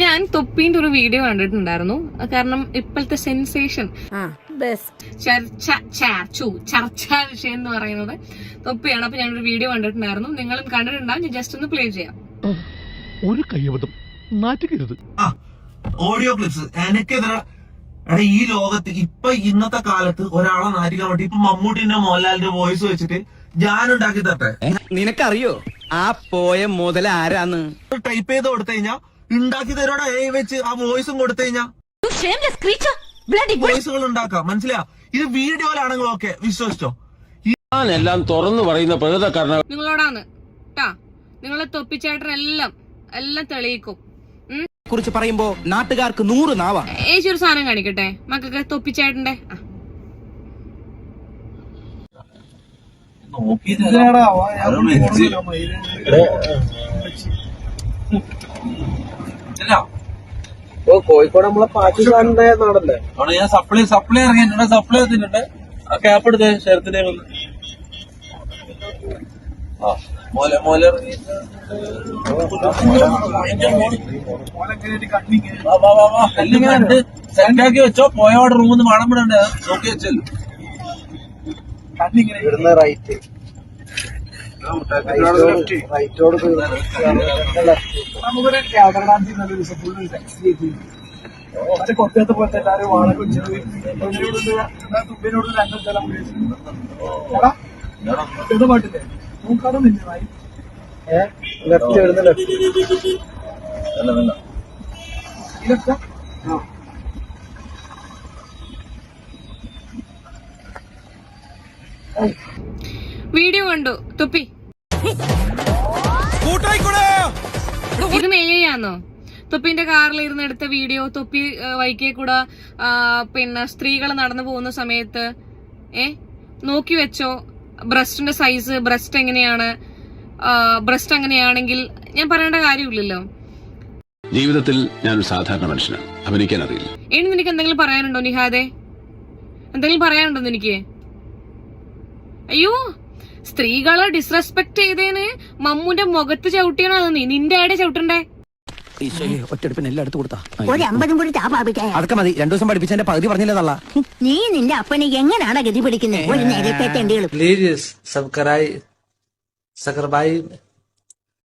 ഞാൻ തൊപ്പീന്റെ ഒരു വീഡിയോ കണ്ടിട്ടുണ്ടായിരുന്നു. കാരണം ഇപ്പോഴത്തെ സെൻസേഷൻ ചർച്ചാ വിഷയം എന്ന് പറയുന്നത് തൊപ്പിയാണ്. അപ്പൊ ഞാനൊരു വീഡിയോ കണ്ടിട്ടുണ്ടായിരുന്നു. നിങ്ങളും കണ്ടിട്ടുണ്ടാവും. ഞാൻ ജസ്റ്റ് ഒന്ന് പ്ലേ ചെയ്യാം. ഒരു കയ്യബദ്ധം നാറ്റുകരുത്. ഓഡിയോ ക്ലിപ്സ് എനിക്കെതിരെ ഈ ലോകത്ത് ഇപ്പൊ ഇന്നത്തെ കാലത്ത് ഒരാളെ നാറ്റിക്കാൻ വേണ്ടി ഇപ്പൊ മമ്മൂട്ടിന്റെ മോഹൻലാലിന്റെ വോയിസ് വെച്ചിട്ട് ഞാൻ ഉണ്ടാക്കി തട്ടെ. നിനക്കറിയോ ആ പോയ മുതൽ ആരാന്ന് ടൈപ്പ് ചെയ്ത് കൊടുത്തു കഴിഞ്ഞാ ഉണ്ടാക്കി തരോടെ വെച്ച് ആ വോയിസും കൊടുത്തു കഴിഞ്ഞാ വോയിസുകൾ ഉണ്ടാക്കാം. മനസ്സിലാ? ഇത് വീഡിയോയിലാണെങ്കിൽ ഓക്കെ, വിശ്വസിച്ചോ. എല്ലാം തുറന്നു പറയുന്ന പ്രകൃതക്കാരന നിങ്ങളോടാണ് ട്ടാ. നിങ്ങളെ തൊപ്പിച്ചേട്ടനെല്ലാം തെളിയിക്കും. കുറിച്ച് പറയുമ്പോ നാട്ടുകാർക്ക് 100 നാവാ. ഏച്ചി ഒരു സാധനം കാണിക്കട്ടെ മക്കൾക്ക് തൊപ്പിച്ചേട്ടന്റെ. കോഴിക്കോട് നമ്മളെ പാകിസ്ഥാനിന്റെ നാടല്ലേ? ഞാൻ സപ്ലൈ ഇറങ്ങി സപ്ലൈ എത്തിയിട്ടുണ്ട്. ആ ക്യാപ്പ് എടുത്തേ ശരത്തിന്റെ സെറ്റാക്കി വെച്ചോ. പോയോടെ റൂമിന്ന് മണം വിടണ്ടേ നോക്കി വെച്ചല്ലോ. ഇവിടുന്ന് റൈറ്റ് റൈറ്റോട് കൊക്കത്തെ പോലത്തെ എല്ലാവരും വാണൊക്കെ തുമ്പിനോട് രണ്ടും പാട്ടില്ലേ നോക്കാതൊന്നില്ല. ലെഫ്റ്റ് വരുന്ന ലെഫ്റ്റ് വീഡിയോ കണ്ടു തൊപ്പി. ഇത് മേയാന്നോ? തൊപ്പിന്റെ കാറിൽ ഇരുന്ന് എടുത്ത വീഡിയോ. തൊപ്പി വൈക്കേ കൂടെ പിന്നെ സ്ത്രീകൾ നടന്നു പോകുന്ന സമയത്ത് നോക്കി വെച്ചോ. ബ്രസ്റ്റിന്റെ സൈസ്, ബ്രസ്റ്റ് എങ്ങനെയാണ്, ബ്രസ്റ്റ് അങ്ങനെയാണെങ്കിൽ ഞാൻ പറയേണ്ട കാര്യമില്ലല്ലോ. ജീവിതത്തിൽ ഞാൻ സാധാരണ മനുഷ്യനാണ്, അഭിനയിക്കാൻ അറിയില്ല. ഇനി നിനക്ക് എന്തെങ്കിലും പറയാനുണ്ടോ നിഹാദെ? എന്തെങ്കിലും പറയാനുണ്ടോ നിനക്ക്? അയ്യോ, സ്ത്രീകളെ ഡിസ്റെസ്പെക്ട് ചെയ്തേന് മമ്മൂന്റെ മുഖത്ത് ചവിട്ടിയാണോ നീ? നിന്റെ ആടെ ചവിട്ടണ്ടേ? ഒറ്റടുപ്പിന് എല്ലാം എടുത്തു കൊടുത്താ ഒരു 50 കൂടി താപാപിക്കാൻ അതൊക്കെ മതി. 2 ദിവസം പഠിപ്പിച്ചതിന്റെ പകുതി പറഞ്ഞില്ലേ തള്ള. നീ നിന്റെ അപ്പനെ എങ്ങനെയാണ് ഗതി പിടിക്കുന്നത്? ഒരു നേരത്തെ പ്ലീസ് സബ്സ്ക്രൈബ്